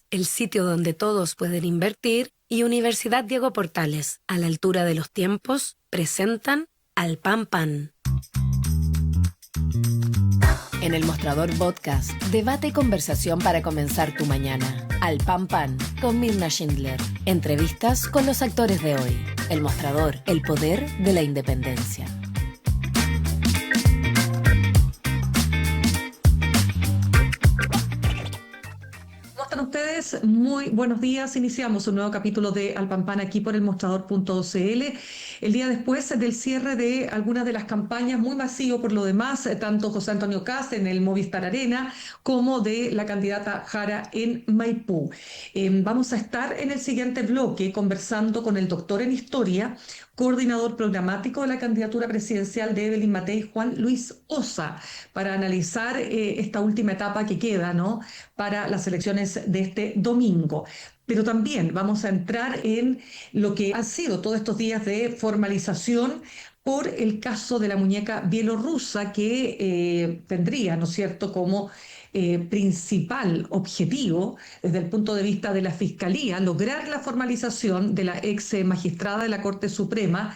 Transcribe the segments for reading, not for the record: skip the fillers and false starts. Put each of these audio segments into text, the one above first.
el sitio donde todos pueden invertir, y Universidad Diego Portales, a la altura de los tiempos, presentan Al Pan Pan. En el Mostrador Podcast, debate y conversación para comenzar tu mañana. Al Pan Pan, con Mirna Schindler. Entrevistas con los actores de hoy. El Mostrador, el poder de la independencia. Ustedes, muy buenos días. Iniciamos un nuevo capítulo de Al Pan Pan aquí por el mostrador.cl. El día después del cierre de algunas de las campañas, muy masivo por lo demás, tanto José Antonio Kast en el Movistar Arena como de la candidata Jara en Maipú. Vamos a estar en el siguiente bloque conversando con el doctor en Historia, coordinador programático de la candidatura presidencial de Evelyn Matei, Juan Luis Ossa, para analizar esta última etapa que queda, ¿no?, para las elecciones de este domingo. Pero también vamos a entrar en lo que han sido todos estos días de formalización por el caso de la muñeca bielorrusa que tendría, ¿no es cierto?, como principal objetivo desde el punto de vista de la Fiscalía, lograr la formalización de la ex magistrada de la Corte Suprema,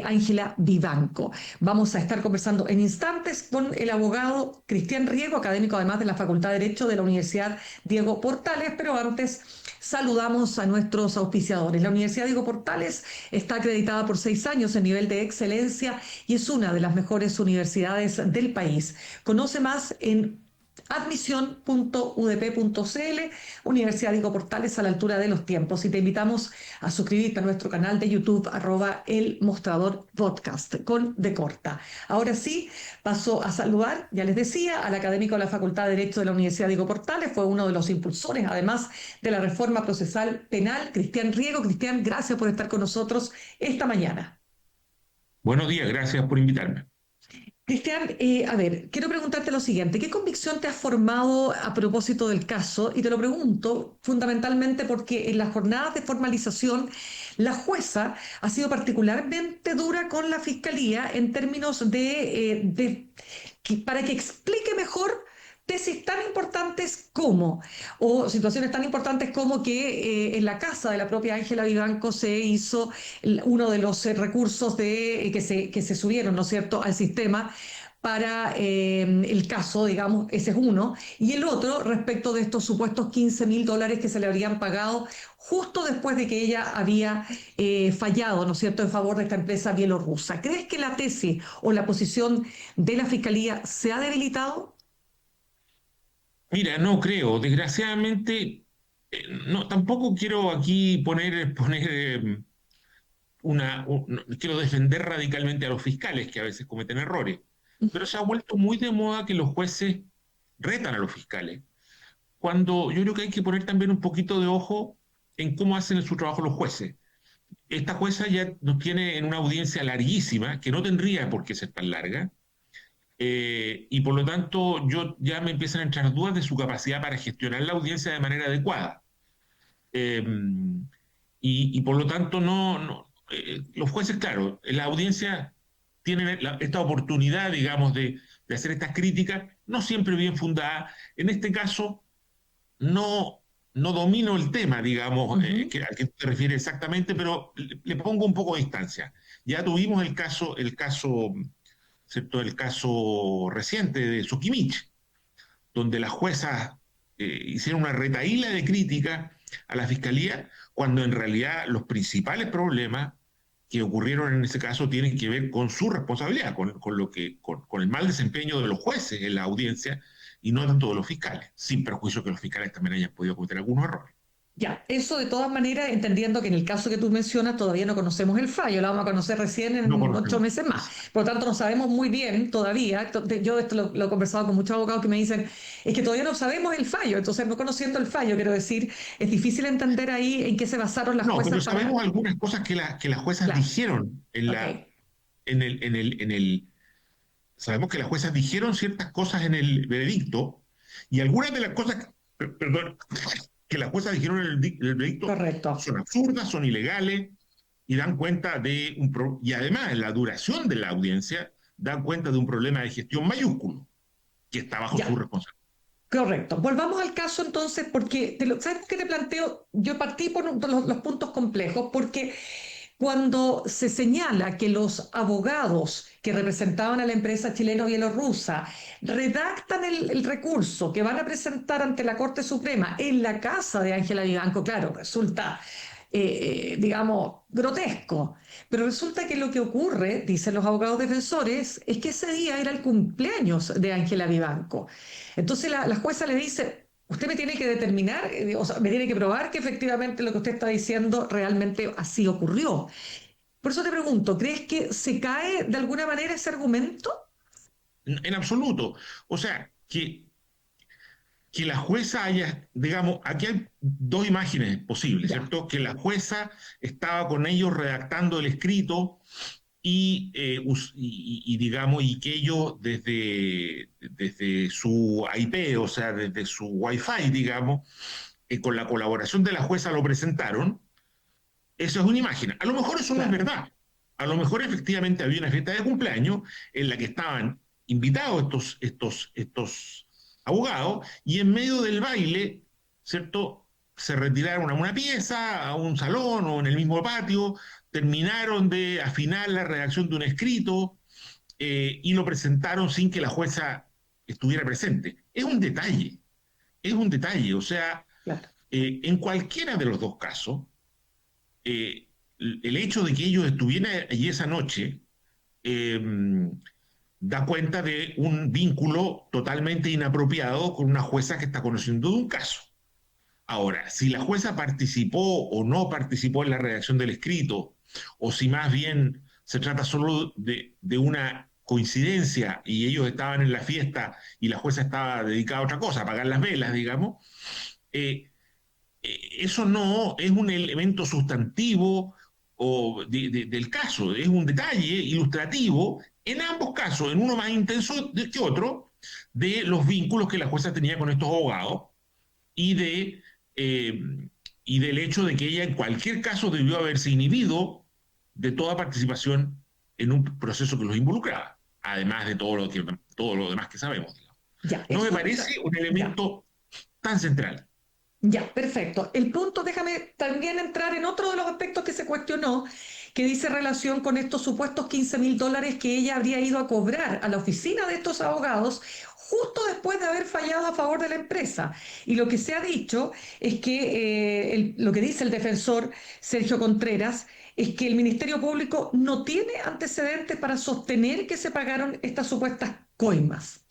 Ángela Vivanco. Vamos a estar conversando en instantes con el abogado Cristian Riego, académico además de la Facultad de Derecho de la Universidad Diego Portales, pero antes saludamos a nuestros auspiciadores. La Universidad Diego Portales está acreditada por 6 años en nivel de excelencia y es una de las mejores universidades del país. Conoce más en admisión.udp.cl, Universidad Diego Portales, a la altura de los tiempos. Y te invitamos a suscribirte a nuestro canal de YouTube, @elmostradorpodcast, con D corta. Ahora sí, paso a saludar, ya les decía, al académico de la Facultad de Derecho de la Universidad Diego Portales, fue uno de los impulsores, además, de la reforma procesal penal, Cristian Riego. Cristian, gracias por estar con nosotros esta mañana. Buenos días, gracias por invitarme. Cristian, a ver, quiero preguntarte lo siguiente. ¿Qué convicción te has formado a propósito del caso? Y te lo pregunto fundamentalmente porque en las jornadas de formalización la jueza ha sido particularmente dura con la Fiscalía en términos para que explique mejor tesis tan importantes como, o situaciones tan importantes como que en la casa de la propia Ángela Vivanco se hizo uno de los recursos que se subieron, ¿no es cierto?, al sistema para el caso, digamos, ese es uno, y el otro respecto de estos supuestos $15.000 que se le habrían pagado justo después de que ella había fallado, ¿no es cierto?, en favor de esta empresa bielorrusa. ¿Crees que la tesis o la posición de la Fiscalía se ha debilitado? Mira, no creo, desgraciadamente, no, tampoco quiero aquí no quiero defender radicalmente a los fiscales que a veces cometen errores, pero se ha vuelto muy de moda que los jueces retan a los fiscales, cuando yo creo que hay que poner también un poquito de ojo en cómo hacen su trabajo los jueces. Esta jueza ya nos tiene en una audiencia larguísima, que no tendría por qué ser tan larga, y por lo tanto ya me empiezan a entrar dudas de su capacidad para gestionar la audiencia de manera adecuada. Eh, y por lo tanto los jueces, claro, la audiencia tienen esta oportunidad, digamos, de hacer estas críticas, no siempre bien fundadas. En este caso, no, no domino el tema, digamos, al que te refieres exactamente, pero le pongo un poco de distancia. Ya tuvimos ¿cierto?, el caso reciente de Sokimich, donde las juezas hicieron una retahíla de crítica a la fiscalía, cuando en realidad los principales problemas que ocurrieron en ese caso tienen que ver con su responsabilidad, con el mal desempeño de los jueces en la audiencia y no tanto de los fiscales, sin perjuicio que los fiscales también hayan podido cometer algunos errores. Ya, eso de todas maneras, entendiendo que en el caso que tú mencionas todavía no conocemos el fallo, lo vamos a conocer recién No en 8 meses más. Por lo tanto, no sabemos muy bien todavía. Yo esto lo he conversado con muchos abogados que me dicen, es que todavía no sabemos el fallo, entonces no conociendo el fallo, quiero decir, es difícil entender ahí en qué se basaron las No, pero juezas para... sabemos algunas cosas que las juezas Claro, dijeron ok. sabemos que las juezas dijeron ciertas cosas en el veredicto, y algunas de las cosas, perdón, que las juezas dijeron en el veredicto Correcto. son absurdas, son ilegales, y dan cuenta y además la duración de la audiencia dan cuenta de un problema de gestión mayúsculo que está bajo su Ya. responsabilidad. Correcto. Volvamos al caso entonces, porque ¿sabes qué te planteo? Yo partí por los puntos complejos, porque cuando se señala que los abogados que representaban a la empresa chileno-bielorrusa redactan el recurso que van a presentar ante la Corte Suprema en la casa de Ángela Vivanco, claro, resulta, digamos, grotesco. Pero resulta que lo que ocurre, dicen los abogados defensores, es que ese día era el cumpleaños de Ángela Vivanco. Entonces la jueza le dice, usted me tiene que determinar, o sea, me tiene que probar que efectivamente lo que usted está diciendo realmente así ocurrió. Por eso te pregunto, ¿crees que se cae de alguna manera ese argumento? En absoluto. O sea, que la jueza haya, digamos, aquí hay dos imágenes posibles, Ya, ¿cierto? Que la jueza estaba con ellos redactando el escrito digamos, y que ellos desde su IP, o sea, desde su Wi-Fi, digamos, con la colaboración de la jueza lo presentaron. Eso es una imagen. A lo mejor eso no es claro, verdad. A lo mejor efectivamente había una fiesta de cumpleaños en la que estaban invitados estos abogados y en medio del baile, ¿cierto? Se retiraron a una pieza, a un salón o en el mismo patio, terminaron de afinar la redacción de un escrito y lo presentaron sin que la jueza estuviera presente. Es un detalle, o sea, claro. en cualquiera de los dos casos, eh, el hecho de que ellos estuvieran allí esa noche eh, da cuenta de un vínculo totalmente inapropiado con una jueza que está conociendo de un caso. Ahora, si la jueza participó o no participó en la redacción del escrito, o si más bien se trata solo de una coincidencia y ellos estaban en la fiesta y la jueza estaba dedicada a otra cosa, a apagar las velas, digamos, eh, eso no es un elemento sustantivo del caso, es un detalle ilustrativo, en ambos casos, en uno más intenso que otro, de los vínculos que la jueza tenía con estos abogados y, eh, y del hecho de que ella en cualquier caso debió haberse inhibido de toda participación en un proceso que los involucraba, además de todo lo demás que sabemos. Digamos. Ya, No me escucha, parece un ya. elemento tan central. Ya, perfecto. El punto, déjame también entrar en otro de los aspectos que se cuestionó, que dice relación con estos supuestos $15.000 que ella habría ido a cobrar a la oficina de estos abogados justo después de haber fallado a favor de la empresa. Y lo que se ha dicho es que lo que dice el defensor Sergio Contreras es que el Ministerio Público no tiene antecedentes para sostener que se pagaron estas supuestas coimas.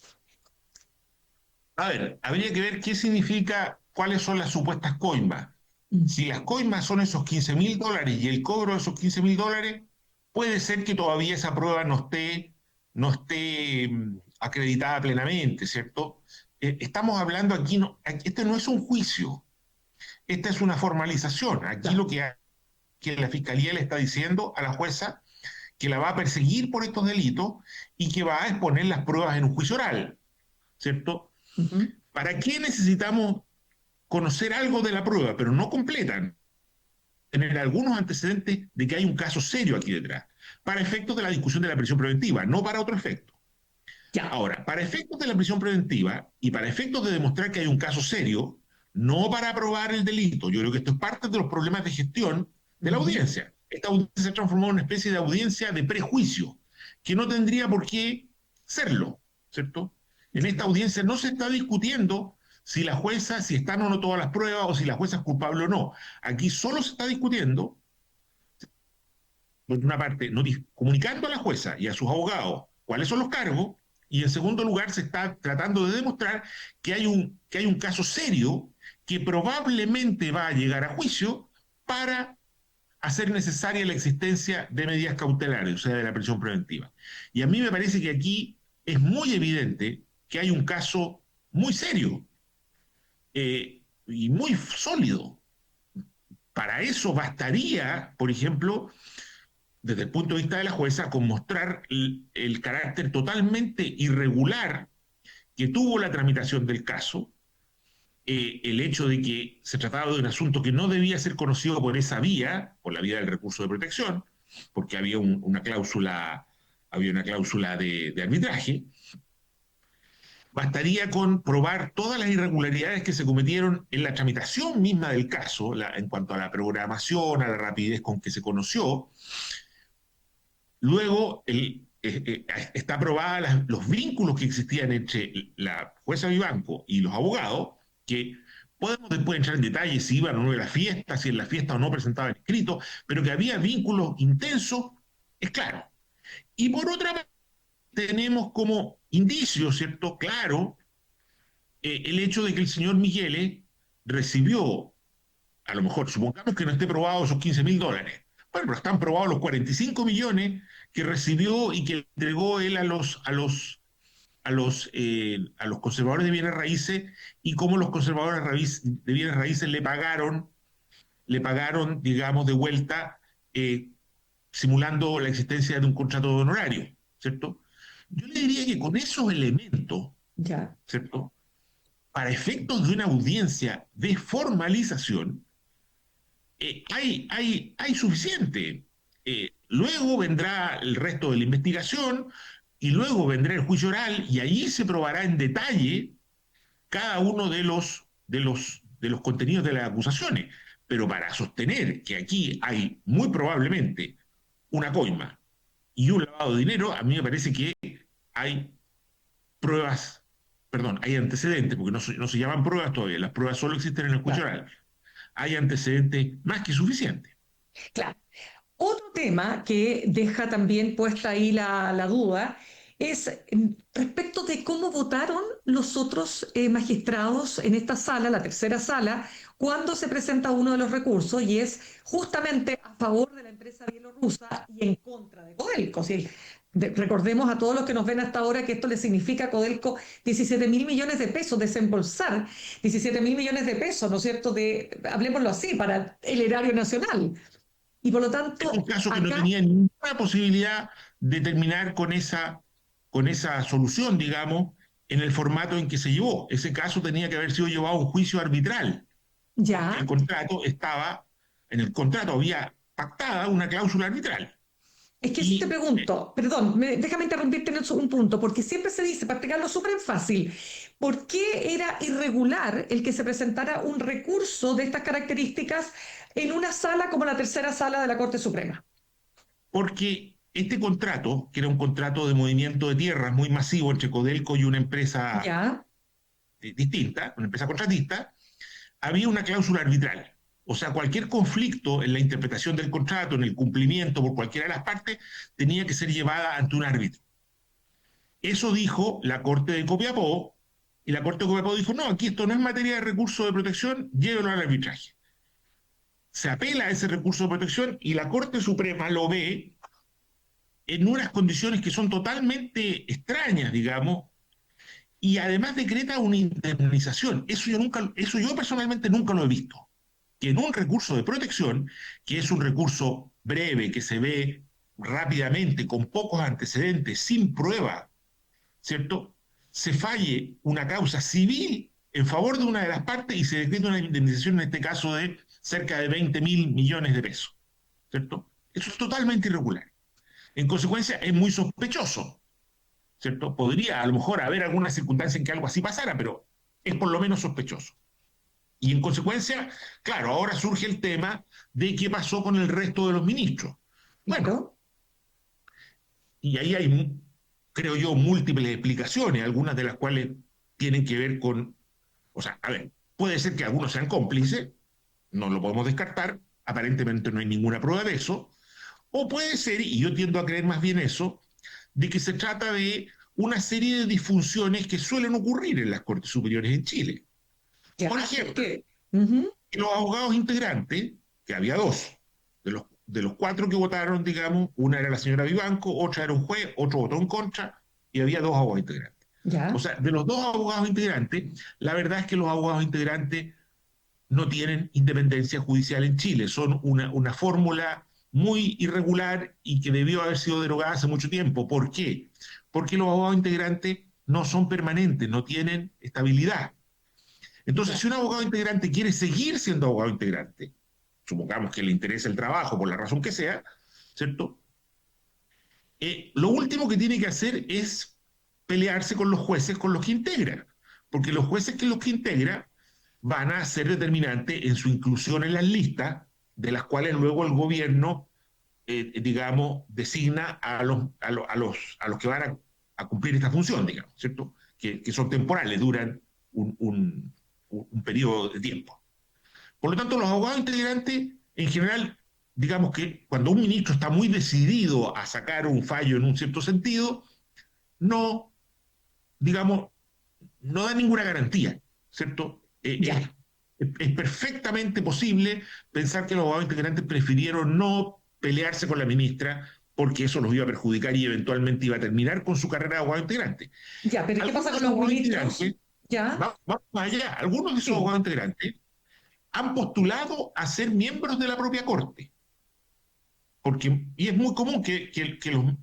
A ver, habría que ver qué significa, cuáles son las supuestas coimas. Mm. Si las coimas son esos $15.000 y el cobro de esos $15.000, puede ser que todavía esa prueba no esté acreditada plenamente, ¿cierto? Estamos hablando aquí, este no es un juicio, esta es una formalización. Aquí Ya. lo que la Fiscalía le está diciendo a la jueza que la va a perseguir por estos delitos y que va a exponer las pruebas en un juicio oral, ¿cierto? Ujú. ¿Para qué necesitamos conocer algo de la prueba, pero no completan? Tener algunos antecedentes de que hay un caso serio aquí detrás, para efectos de la discusión de la prisión preventiva, no para otro efecto. Ya. Ahora, para efectos de la prisión preventiva y para efectos de demostrar que hay un caso serio, no para probar el delito, yo creo que esto es parte de los problemas de gestión de la Ujú. audiencia. Esta audiencia se ha transformado en una especie de audiencia de prejuicio, que no tendría por qué serlo, ¿cierto? En esta audiencia no se está discutiendo si la jueza, si están o no todas las pruebas o si la jueza es culpable o no. Aquí solo se está discutiendo, por una parte, comunicando a la jueza y a sus abogados cuáles son los cargos, y en segundo lugar se está tratando de demostrar que hay un caso serio que probablemente va a llegar a juicio para hacer necesaria la existencia de medidas cautelares, o sea, de la prisión preventiva. Y a mí me parece que aquí es muy evidente que hay un caso muy serio y muy sólido. Para eso bastaría, por ejemplo, desde el punto de vista de la jueza, con mostrar el carácter totalmente irregular que tuvo la tramitación del caso, el hecho de que se trataba de un asunto que no debía ser conocido por esa vía, por la vía del recurso de protección, porque había una cláusula de arbitraje. Bastaría con probar todas las irregularidades que se cometieron en la tramitación misma del caso, en cuanto a la programación, a la rapidez con que se conoció. Luego, está probada los vínculos que existían entre la jueza Vivanco y los abogados, que podemos después entrar en detalle si iban o no a la fiesta, si en la fiesta o no presentaban escritos, pero que había vínculos intensos, es claro. Y por otra parte, tenemos como indicio, ¿cierto?, claro, el hecho de que el señor Michele recibió, a lo mejor, supongamos que no esté probado esos $15.000, bueno, pero están probados los 45 millones que recibió y que entregó él a los conservadores de bienes raíces, y cómo los conservadores de bienes raíces le pagaron, digamos, de vuelta, simulando la existencia de un contrato de honorario, ¿cierto? Yo le diría que con esos elementos, Ya. ¿cierto?, para efectos de una audiencia de formalización, hay suficiente. Luego vendrá el resto de la investigación y luego vendrá el juicio oral, y ahí se probará en detalle cada uno de los contenidos de las acusaciones. Pero para sostener que aquí hay muy probablemente una coima y un lavado de dinero, a mí me parece que hay pruebas, perdón, hay antecedentes, porque no se llaman pruebas todavía, las pruebas solo existen en el juicio oral. Hay antecedentes más que suficientes. Claro. Otro tema que deja también puesta ahí la duda es respecto de cómo votaron los otros magistrados en esta sala, la tercera sala, cuando se presenta uno de los recursos, y es justamente a favor de la empresa bielorrusa y en contra de Codelco. Si recordemos a todos los que nos ven hasta ahora que esto le significa a Codelco 17.000 millones de pesos, desembolsar 17.000 millones de pesos, ¿no es cierto?, hablemoslo así, para el erario nacional. Y por lo tanto, Es un caso que acá, no tenía ninguna posibilidad de terminar con esa solución, digamos, en el formato en que se llevó. Ese caso tenía que haber sido llevado a un juicio arbitral. ya, En el contrato había pactada una cláusula arbitral. es que si te Y pregunto, perdón, déjame interrumpirte en un punto, porque siempre se dice, para explicarlo súper fácil, ¿por qué era irregular el que se presentara un recurso de estas características en una sala como la tercera sala de la Corte Suprema? porque este contrato, que era un contrato de movimiento de tierras muy masivo entre Codelco y una empresa Ya, distinta, una empresa contratista, había una cláusula arbitral. O sea, cualquier conflicto en la interpretación del contrato, en el cumplimiento por cualquiera de las partes, tenía que ser llevada ante un árbitro. Eso dijo la Corte de Copiapó, y la Corte de Copiapó dijo, no, aquí esto no es materia de recurso de protección, llévelo al arbitraje. Se apela a ese recurso de protección y la Corte Suprema lo ve en unas condiciones que son totalmente extrañas, digamos, y además decreta una indemnización. Eso yo personalmente nunca lo he visto. Que en un recurso de protección, que es un recurso breve, que se ve rápidamente, con pocos antecedentes, sin prueba, ¿cierto?, se falle una causa civil en favor de una de las partes y se decreta una indemnización, en este caso, de cerca de 20.000 millones de pesos, ¿cierto? Eso es totalmente irregular. En consecuencia, es muy sospechoso, ¿cierto? Podría a lo mejor haber alguna circunstancia en que algo así pasara, pero es por lo menos sospechoso. Y en consecuencia, claro, ahora surge el tema de qué pasó con el resto de los ministros. Bueno, claro. y ahí hay, creo yo, múltiples explicaciones, algunas de las cuales tienen que ver con, o sea, a ver, puede ser que algunos sean cómplices, no lo podemos descartar, aparentemente no hay ninguna prueba de eso, o puede ser, y yo tiendo a creer más bien eso, de que se trata de una serie de disfunciones que suelen ocurrir en las Cortes Superiores en Chile. Ya, Por ejemplo, porque, ujú, los abogados integrantes, que había dos, de los cuatro que votaron, digamos, una era la señora Vivanco, otra era un juez, otro votó en contra, y había dos abogados integrantes. O ya, sea, de los dos abogados integrantes, la verdad es que los abogados integrantes no tienen independencia judicial en Chile, son una fórmula muy irregular y que debió haber sido derogada hace mucho tiempo. ¿Por qué? Porque los abogados integrantes no son permanentes, no tienen estabilidad. Entonces, ya, si un abogado integrante quiere seguir siendo abogado integrante, supongamos que le interesa el trabajo por la razón que sea, ¿cierto? Lo último que tiene que hacer es pelearse con los jueces con los que integra, porque los jueces que los que integra van a ser determinantes en su inclusión en las listas, de las cuales luego el gobierno, digamos, designa a los que van a cumplir esta función, digamos, ¿cierto? Que son temporales, duran un periodo de tiempo. Por lo tanto, los abogados integrantes, en general, digamos que cuando un ministro está muy decidido a sacar un fallo en un cierto sentido, no, digamos, no da ninguna garantía, ¿cierto? Es perfectamente posible pensar que los abogados integrantes prefirieron no pelearse con la ministra porque eso los iba a perjudicar y eventualmente iba a terminar con su carrera de abogado integrante. Ya, pero ¿qué pasa con los ministros? ¿Ya? Vamos allá. Algunos de esos abogados integrantes han postulado a ser miembros de la propia Corte. Y es muy común que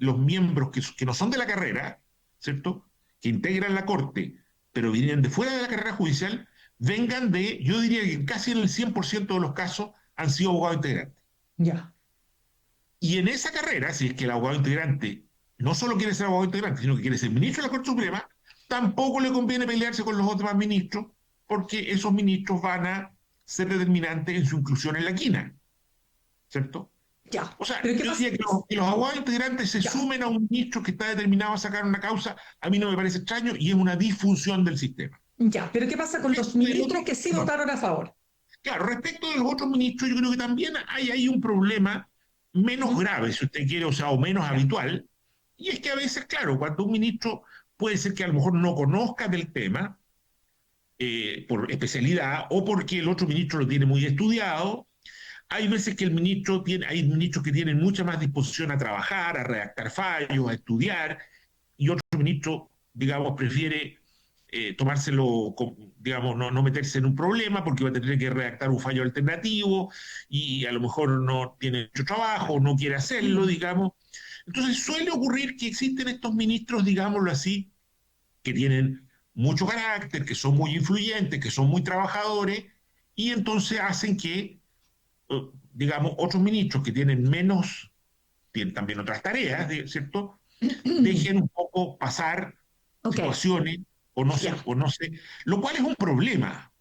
los miembros que no son de la carrera, ¿cierto?, que integran la Corte, pero vienen de fuera de la carrera judicial, vengan yo diría que casi en el 100% de los casos han sido abogados integrantes. Ya. Y en esa carrera, si es que el abogado integrante no solo quiere ser abogado integrante, sino que quiere ser ministro de la Corte Suprema, tampoco le conviene pelearse con los otros ministros, porque esos ministros van a ser determinantes en su inclusión en la quina, ¿cierto? Ya. O sea, yo diría que los abogados integrantes se sumen a un ministro que está determinado a sacar una causa, a mí no me parece extraño y es una disfunción del sistema. Ya, pero ¿qué pasa con los ministros que sí votaron a favor? Claro, respecto de los otros ministros, yo creo que también hay ahí un problema menos grave, si usted quiere, o menos habitual, y es que a veces, claro, cuando un ministro puede ser que a lo mejor no conozca del tema por especialidad o porque el otro ministro lo tiene muy estudiado, hay veces que hay ministros que tienen mucha más disposición a trabajar, a redactar fallos, a estudiar, y otro ministro, digamos, prefiere tomárselo, digamos, no meterse en un problema porque va a tener que redactar un fallo alternativo y a lo mejor no tiene mucho trabajo, no quiere hacerlo, digamos. Entonces suele ocurrir que existen estos ministros, digámoslo así, que tienen mucho carácter, que son muy influyentes, que son muy trabajadores, y entonces hacen que, digamos, otros ministros que tienen también otras tareas, ¿cierto?, dejen un poco pasar situaciones o no sé, lo cual es un problema.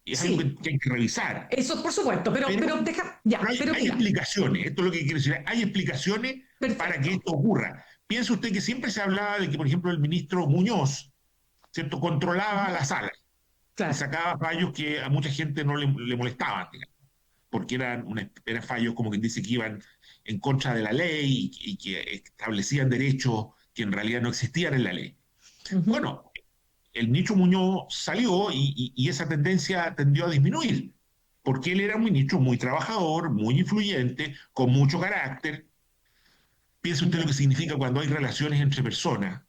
Y es algo que hay que revisar. Eso, por supuesto, pero hay explicaciones, esto es lo que quiero decir, hay explicaciones para que esto ocurra. Piensa usted que siempre se hablaba de que, por ejemplo, el ministro Muñoz, ¿cierto?, controlaba la sala y sacaba fallos que a mucha gente no le molestaban, digamos, porque eran fallos como quien dice que iban en contra de la ley y que establecían derechos que en realidad no existían en la ley. Bueno, el ministro Muñoz salió y esa tendencia tendió a disminuir, porque él era un ministro muy trabajador, muy influyente, con mucho carácter. Piensa usted lo que significa cuando hay relaciones entre personas.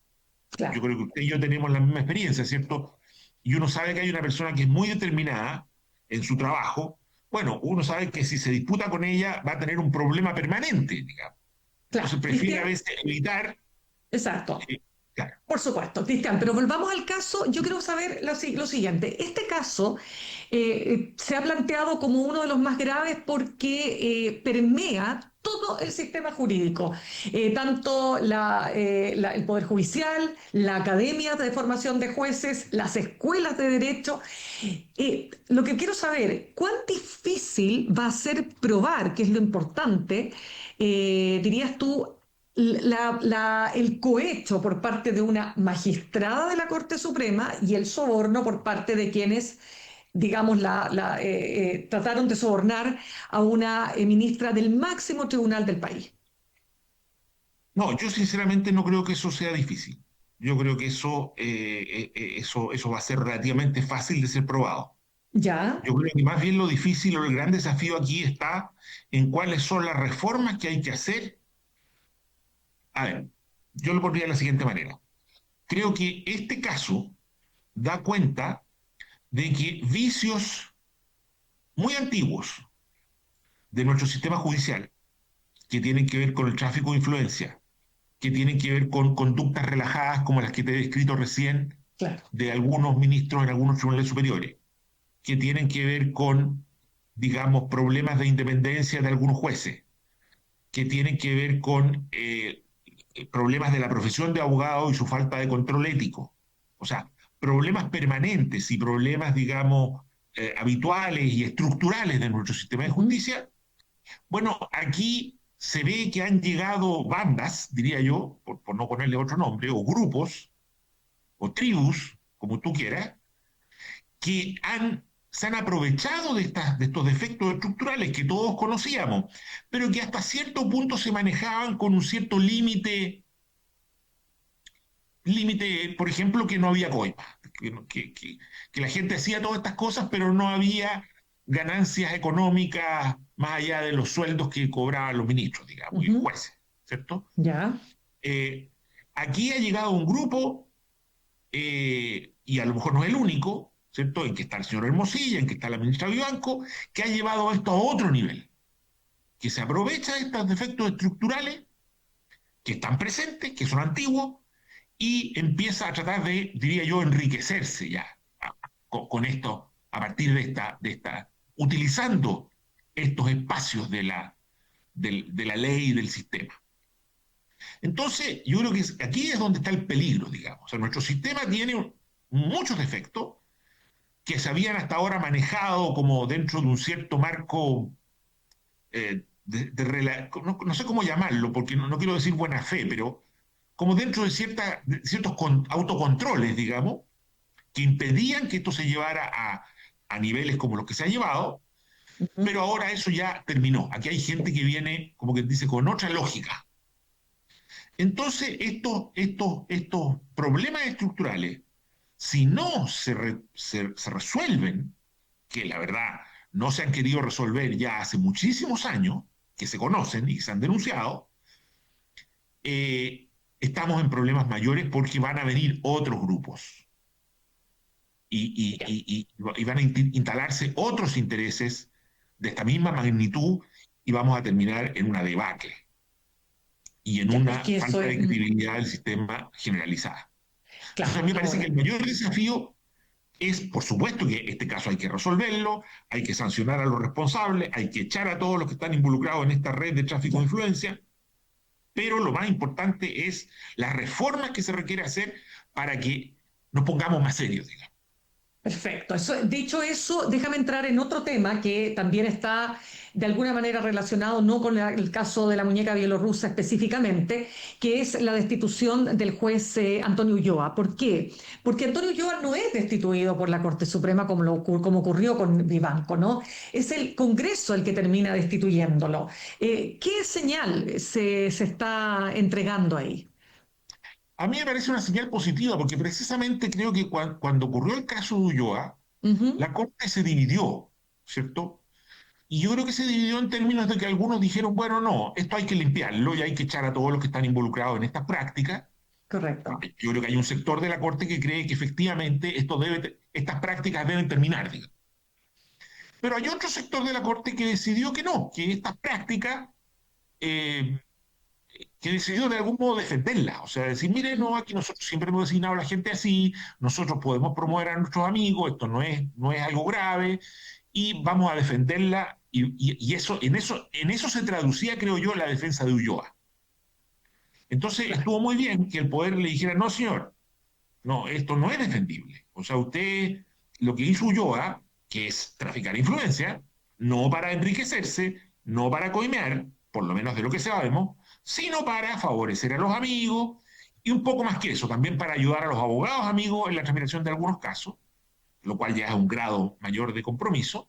Claro. Yo creo que usted y yo tenemos la misma experiencia, ¿cierto? Y uno sabe que hay una persona que es muy determinada en su trabajo. Bueno, uno sabe que si se disputa con ella va a tener un problema permanente, digamos. Claro. Entonces prefiere a veces evitar. Exacto. Claro. Por supuesto, Cristian, pero volvamos al caso. Yo quiero saber lo siguiente. Este caso se ha planteado como uno de los más graves porque permea todo el sistema jurídico, tanto el Poder Judicial, la Academia de Formación de Jueces, las escuelas de Derecho. Lo que quiero saber, ¿cuán difícil va a ser probar, que es lo importante, dirías tú, el cohecho por parte de una magistrada de la Corte Suprema y el soborno por parte de quienes, digamos, trataron de sobornar a una ministra del máximo tribunal del país? No, yo sinceramente no creo que eso sea difícil. Yo creo que eso va a ser relativamente fácil de ser probado. ¿Ya? Yo creo que más bien lo difícil o el gran desafío aquí está en cuáles son las reformas que hay que hacer. A ver, yo lo pondría de la siguiente manera. Creo que este caso da cuenta de que vicios muy antiguos de nuestro sistema judicial, que tienen que ver con el tráfico de influencia, que tienen que ver con conductas relajadas como las que te he descrito recién, claro, de algunos ministros en algunos tribunales superiores, que tienen que ver con, digamos, problemas de independencia de algunos jueces, que tienen que ver con problemas de la profesión de abogado y su falta de control ético. O sea, problemas permanentes y problemas, digamos, habituales y estructurales de nuestro sistema de Ujú. justicia. Bueno, aquí se ve que han llegado bandas, diría yo, por no ponerle otro nombre, o grupos, o tribus, como tú quieras, que se han aprovechado de estos defectos estructurales que todos conocíamos, pero que hasta cierto punto se manejaban con un cierto límite, por ejemplo, que no había coima, que la gente hacía todas estas cosas, pero no había ganancias económicas más allá de los sueldos que cobraban los ministros, digamos, y los Ujú. jueces, ¿cierto? Ya. Eh, Aquí ha llegado un grupo, y a lo mejor no es el único, ¿cierto? En que está el señor Hermosilla, en que está la ministra Vivanco, que ha llevado esto a otro nivel, que se aprovecha de estos defectos estructurales que están presentes, que son antiguos, y empieza a tratar de, diría yo, enriquecerse ya con esto, a partir utilizando estos espacios de la ley y del sistema. Entonces, yo creo que aquí es donde está el peligro, digamos. O sea, nuestro sistema tiene muchos defectos que se habían hasta ahora manejado como dentro de un cierto marco no sé cómo llamarlo, porque no quiero decir buena fe, pero como dentro de ciertos autocontroles, digamos, que impedían que esto se llevara a niveles como los que se ha llevado, Ujú. pero ahora eso ya terminó. Aquí hay gente que viene, como que dice, con otra lógica. Entonces, estos problemas estructurales, si no se resuelven, que la verdad no se han querido resolver ya hace muchísimos años, que se conocen y que se han denunciado, eh, estamos en problemas mayores porque van a venir otros grupos Ya. y van a instalarse otros intereses de esta misma magnitud y vamos a terminar en una debacle y en Ya. Es una que eso falta es, de credibilidad del sistema generalizada. Entonces, a claro, mí me parece que no. el mayor desafío es, por supuesto, que este caso hay que resolverlo, hay que sancionar a los responsables, hay que echar a todos los que están involucrados en esta red de tráfico de Ya. influencia, pero lo más importante es las reformas que se requiere hacer para que nos pongamos más serios, digamos. Perfecto. Dicho eso, déjame entrar en otro tema que también está de alguna manera relacionado, no con el caso de la muñeca bielorrusa específicamente, que es la destitución del juez Antonio Ulloa. ¿Por qué? Porque Antonio Ulloa no es destituido por la Corte Suprema como ocurrió con Vivanco, ¿no? Es el Congreso el que termina destituyéndolo. ¿Qué señal se está entregando ahí? A mí me parece una señal positiva porque precisamente creo que cuando ocurrió el caso de Ulloa, Ujú. la Corte se dividió, ¿cierto? Y yo creo que se dividió en términos de que algunos dijeron, bueno, no, esto hay que limpiarlo y hay que echar a todos los que están involucrados en estas prácticas. Correcto. Yo creo que hay un sector de la Corte que cree que efectivamente estas prácticas deben terminar, digamos. Pero hay otro sector de la Corte que decidió que no, que estas prácticas, eh, que decidió de algún modo defenderlas. O sea, decir, mire, no, aquí nosotros siempre hemos designado a la gente así, nosotros podemos promover a nuestros amigos, esto no es algo grave, y vamos a defenderla. Y en eso se traducía, creo yo, la defensa de Ulloa. Entonces Claro. estuvo muy bien que el poder le dijera, no, señor, no, esto no es defendible. O sea, usted lo que hizo Ulloa, que es traficar influencia, no para enriquecerse, no para coimear, por lo menos de lo que sabemos, sino para favorecer a los amigos y un poco más que eso, también para ayudar a los abogados amigos en la tramitación de algunos casos, lo cual ya es un grado mayor de compromiso,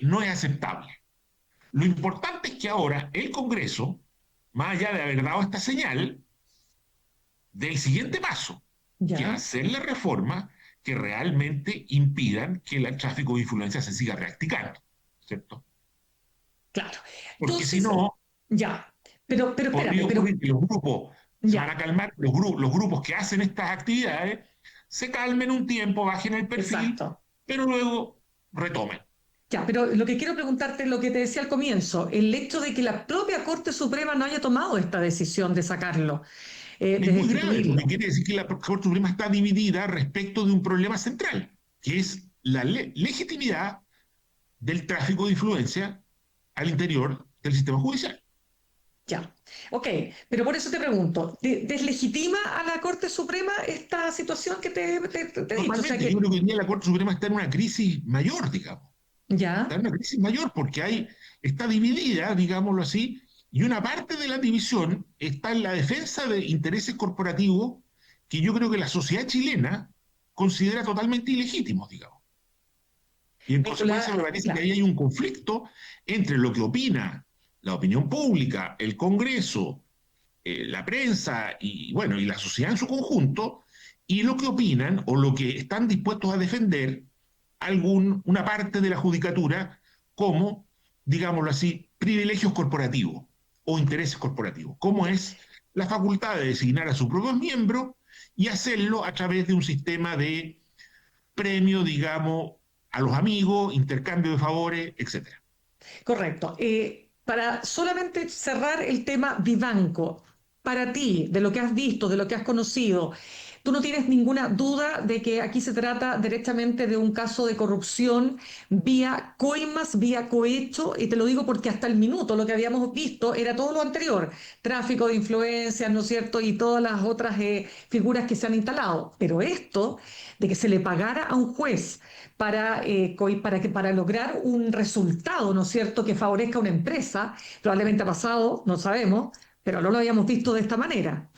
no es aceptable. Lo importante es que ahora el Congreso, más allá de haber dado esta señal, del siguiente paso, que es Ya. hacer la reforma que realmente impidan que el tráfico de influencia se siga practicando, ¿cierto? Claro. Porque si Entonces, no, ya. Pero espérame, podría pero ocurrir que los grupos se van a ya. calmar, los grupos que hacen estas actividades se calmen un tiempo, bajen el perfil, Exacto. pero luego retomen. Ya, pero lo que quiero preguntarte es lo que te decía al comienzo, el hecho de que la propia Corte Suprema no haya tomado esta decisión de sacarlo, de Es muy grave, porque destituirlo. quiere decir que la Corte Suprema está dividida respecto de un problema central, que es la legitimidad del tráfico de influencia al interior del sistema judicial. Ya, ok, pero por eso te pregunto, ¿deslegitima a la Corte Suprema esta situación que te he dicho? O sea Totalmente, yo que, creo que hoy día la Corte Suprema está en una crisis mayor, digamos. Está ya, en una crisis mayor porque está dividida, digámoslo así, y una parte de la división está en la defensa de intereses corporativos que yo creo que la sociedad chilena considera totalmente ilegítimos, digamos. Y en consecuencia me parece que claro, ahí hay un conflicto entre lo que opina la opinión pública, el Congreso, la prensa y, bueno, y la sociedad en su conjunto, y lo que opinan o lo que están dispuestos a defender una parte de la judicatura como, digámoslo así, privilegios corporativos o intereses corporativos, como es la facultad de designar a sus propios miembros y hacerlo a través de un sistema de premio, digamos, a los amigos, intercambio de favores, etcétera. correcto. Para solamente cerrar el tema Vivanco, para ti, de lo que has visto, de lo que has conocido, tú no tienes ninguna duda de que aquí se trata directamente de un caso de corrupción vía coimas, vía cohecho, y te lo digo porque hasta el minuto lo que habíamos visto era todo lo anterior, tráfico de influencias, ¿no es cierto? Y todas las otras figuras que se han instalado. Pero esto, de que se le pagara a un juez para lograr un resultado, ¿no es cierto?, que favorezca a una empresa, probablemente ha pasado, no sabemos, pero no lo habíamos visto de esta manera.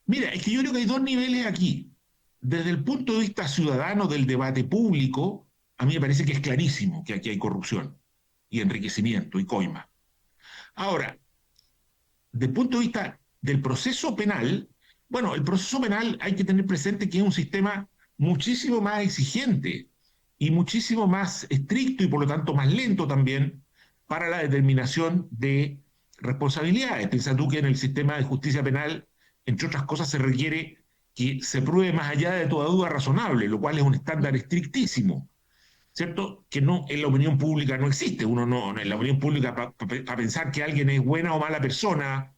Mira, es que yo creo que hay dos niveles aquí. Desde el punto de vista ciudadano del debate público, a mí me parece que es clarísimo que aquí hay corrupción y enriquecimiento y coima. Ahora, desde el punto de vista del proceso penal, bueno, el proceso penal hay que tener presente que es un sistema muchísimo más exigente y muchísimo más estricto y por lo tanto más lento también para la determinación de responsabilidades. Piensa tú que en el sistema de justicia penal, entre otras cosas, se requiere que se pruebe más allá de toda duda razonable, lo cual es un estándar estrictísimo. ¿Cierto? Que no, en la opinión pública no existe. Uno no, en la opinión pública, para pensar que alguien es buena o mala persona,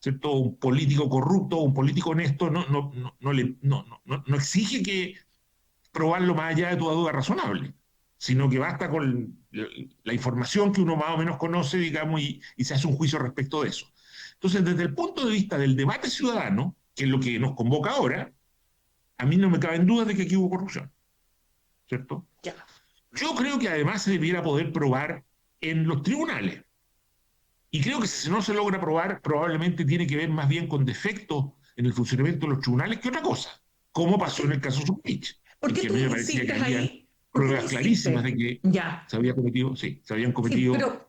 ¿cierto? Un político corrupto, un político honesto, no exige que probarlo más allá de toda duda razonable, sino que basta con la información que uno más o menos conoce, digamos, y se hace un juicio respecto de eso. Entonces, desde el punto de vista del debate ciudadano, que es lo que nos convoca ahora, a mí no me caben dudas de que aquí hubo corrupción, ¿cierto? Ya. Yo creo que además se debiera poder probar en los tribunales. Y creo que si no se logra probar, probablemente tiene que ver más bien con defectos en el funcionamiento de los tribunales que otra cosa, como pasó en el caso Subich, ¿Por en qué que a tú mí me parecía que insistes había ahí? ¿Por qué tú pruebas clarísimas insistes? de que Ya, se habían sí, cometido pero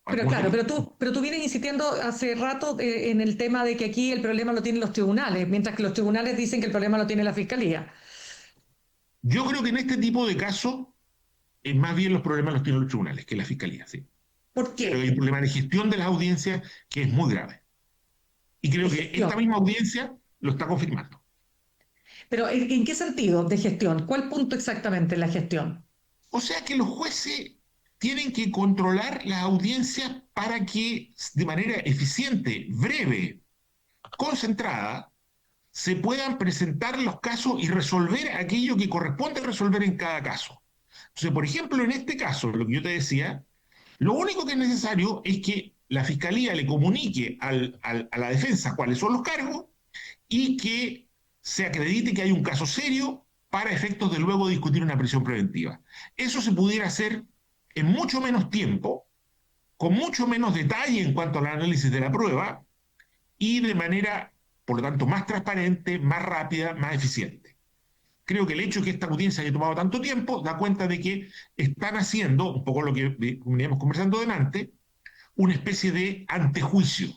algunos claro, delitos. pero tú vienes insistiendo hace rato en el tema de que aquí el problema lo tienen los tribunales, mientras que los tribunales dicen que el problema lo tiene la fiscalía. Yo creo que en este tipo de casos, más bien los problemas los tienen los tribunales que la fiscalía, sí. ¿Por Creo que hay qué? un problema de gestión de las audiencias que es muy grave. Y De creo que esta gestión. misma audiencia lo está confirmando. Pero ¿en qué sentido de gestión? ¿Cuál punto exactamente en la gestión? O sea que los jueces tienen que controlar las audiencias para que de manera eficiente, breve, concentrada, se puedan presentar los casos y resolver aquello que corresponde resolver en cada caso. Entonces, por ejemplo, en este caso, lo que yo te decía, lo único que es necesario es que la fiscalía le comunique a la defensa cuáles son los cargos y que se acredite que hay un caso serio para efectos de luego discutir una prisión preventiva. Eso se pudiera hacer en mucho menos tiempo, con mucho menos detalle en cuanto al análisis de la prueba y de manera, por lo tanto, más transparente, más rápida, más eficiente. Creo que el hecho de que esta audiencia haya tomado tanto tiempo da cuenta de que están haciendo, un poco lo que veníamos conversando delante, una especie de antejuicio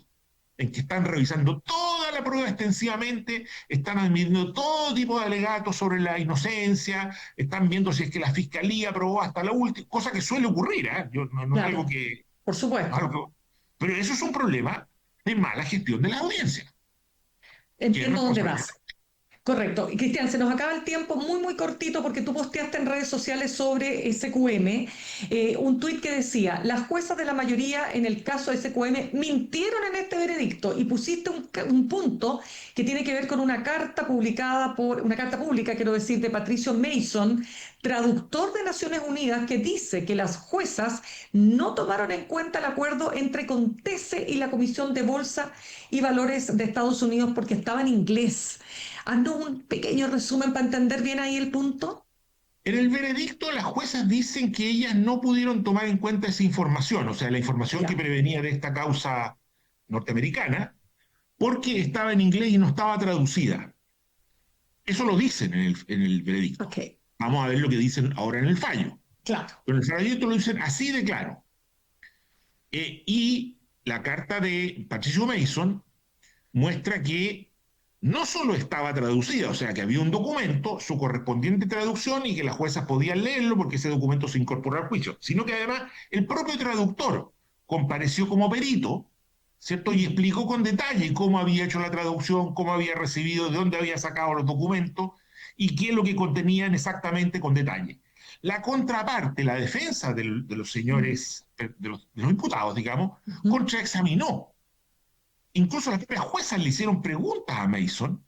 en que están revisando toda la prueba extensivamente, están admitiendo todo tipo de alegatos sobre la inocencia, están viendo si es que la fiscalía probó hasta la última, cosa que suele ocurrir, ¿eh? No es algo Claro, que, por no es supuesto. algo que... Pero eso es un problema de mala gestión de la audiencia, que es Entiendo dónde responsabilidad. vas. Correcto. Y Cristian, se nos acaba el tiempo muy, muy cortito porque tú posteaste en redes sociales sobre SQM un tuit que decía, las juezas de la mayoría en el caso de SQM mintieron en este veredicto y pusiste un punto que tiene que ver con una carta publicada una carta pública, quiero decir, de Patricio Mason, traductor de Naciones Unidas, que dice que las juezas no tomaron en cuenta el acuerdo entre Contese y la Comisión de Bolsa y Valores de Estados Unidos porque estaba en inglés. Haznos un pequeño resumen para entender bien ahí el punto. En el veredicto, las juezas dicen que ellas no pudieron tomar en cuenta esa información, o sea, la información que prevenía de esta causa norteamericana, porque estaba en inglés y no estaba traducida. Eso lo dicen en el veredicto. Okay. Vamos a ver lo que dicen ahora en el fallo. Claro. Pero en el veredicto lo dicen así de claro. Y la carta de Patricio Mason muestra que no solo estaba traducida, o sea, que había un documento, su correspondiente traducción, y que las juezas podían leerlo porque ese documento se incorporó al juicio, sino que además el propio traductor compareció como perito, ¿cierto? Y explicó con detalle cómo había hecho la traducción, cómo había recibido, de dónde había sacado los documentos y qué es lo que contenían exactamente con detalle. La contraparte, la defensa de los señores, de los imputados, digamos, contraexaminó. Incluso las propias juezas le hicieron preguntas a Mason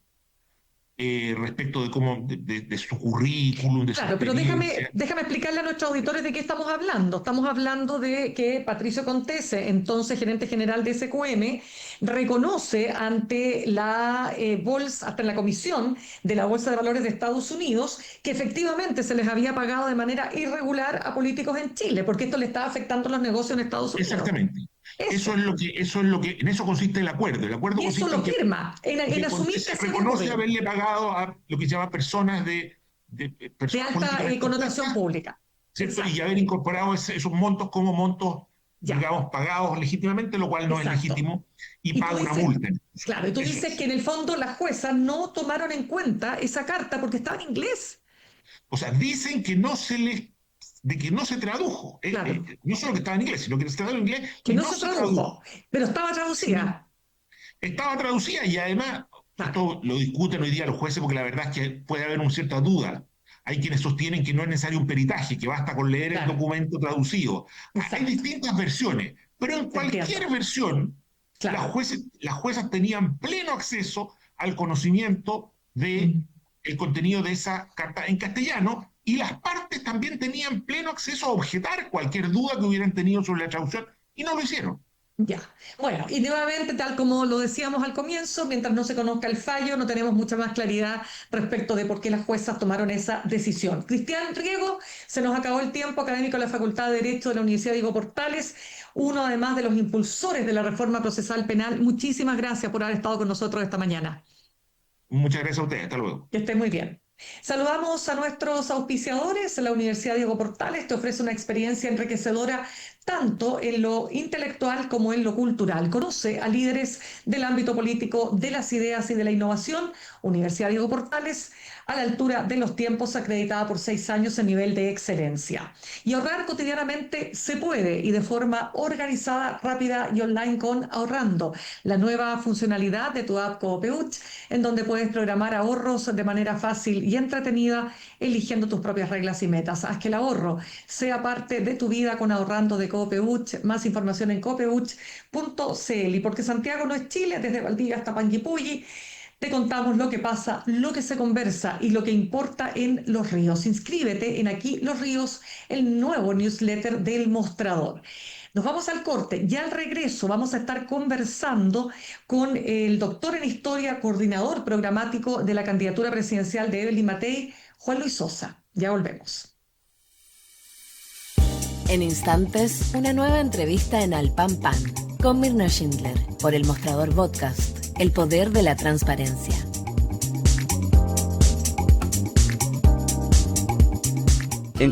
respecto de cómo de su currículum, de Claro, su pero experiencia. déjame explicarle a nuestros auditores de qué estamos hablando. Estamos hablando de que Patricio Contese, entonces gerente general de SQM, reconoce ante la bolsa, ante la Comisión de la Bolsa de Valores de Estados Unidos, que efectivamente se les había pagado de manera irregular a políticos en Chile, porque esto le estaba afectando los negocios en Estados Unidos. Exactamente. Eso es lo que, en eso consiste el acuerdo. El acuerdo Y eso consiste lo en que firma, en asumir que se se reconoce haberle pagado a lo que se llama personas de personas alta políticamente connotación expuestas, pública. ¿cierto? Exacto. Y haber incorporado esos montos como montos, Ya. digamos, pagados legítimamente, lo cual no Exacto. es legítimo, y Y paga tú una dices, multa. claro, y tú Eso dices es. que en el fondo las juezas no tomaron en cuenta esa carta porque estaba en inglés. O sea, dicen que de que no se tradujo. Claro. No solo que estaba en inglés, sino que se tradujo en inglés Que y no no se se tradujo. tradujo, pero estaba Sí. traducida. Estaba traducida y además, Claro. esto lo discuten hoy día los jueces porque la verdad es que puede haber una cierta duda. Hay quienes sostienen que no es necesario un peritaje, que basta con leer Claro. el documento traducido. Exacto. Hay distintas versiones, pero en cualquier versión, Claro. las juezas tenían pleno acceso al conocimiento del contenido de esa carta en castellano, y las partes también tenían pleno acceso a objetar cualquier duda que hubieran tenido sobre la traducción, y no lo hicieron. Ya. Bueno, y nuevamente, tal como lo decíamos al comienzo, mientras no se conozca el fallo, no tenemos mucha más claridad respecto de por qué las juezas tomaron esa decisión. Cristian Riego, se nos acabó el tiempo, académico de la Facultad de Derecho de la Universidad Diego Portales, uno además de los impulsores de la reforma procesal penal. Muchísimas gracias por haber estado con nosotros esta mañana. Muchas gracias a ustedes. Hasta luego. Que esté muy bien. Saludamos a nuestros auspiciadores. La Universidad Diego Portales te ofrece una experiencia enriquecedora tanto en lo intelectual como en lo cultural. Conoce a líderes del ámbito político, de las ideas y de la innovación. Universidad Diego Portales, a la altura de los tiempos, acreditada por 6 años en nivel de excelencia. Y ahorrar cotidianamente se puede, y de forma organizada, rápida y online con Ahorrando, la nueva funcionalidad de tu app Coopeuch, en donde puedes programar ahorros de manera fácil y entretenida, eligiendo tus propias reglas y metas. Haz que el ahorro sea parte de tu vida con Ahorrando de Coopeuch. Más información en copeuch.cl. Y porque Santiago no es Chile, desde Valdivia hasta Panguipulli, te contamos lo que pasa, lo que se conversa y lo que importa en Los Ríos. Inscríbete en Aquí Los Ríos, el nuevo newsletter del Mostrador. Nos vamos al corte y al regreso vamos a estar conversando con el doctor en Historia, coordinador programático de la candidatura presidencial de Evelyn Matei, Juan Luis Sosa. Ya volvemos. En instantes, una nueva entrevista en Al Pan Pan con Mirna Schindler por El Mostrador Podcast, el poder de la transparencia. En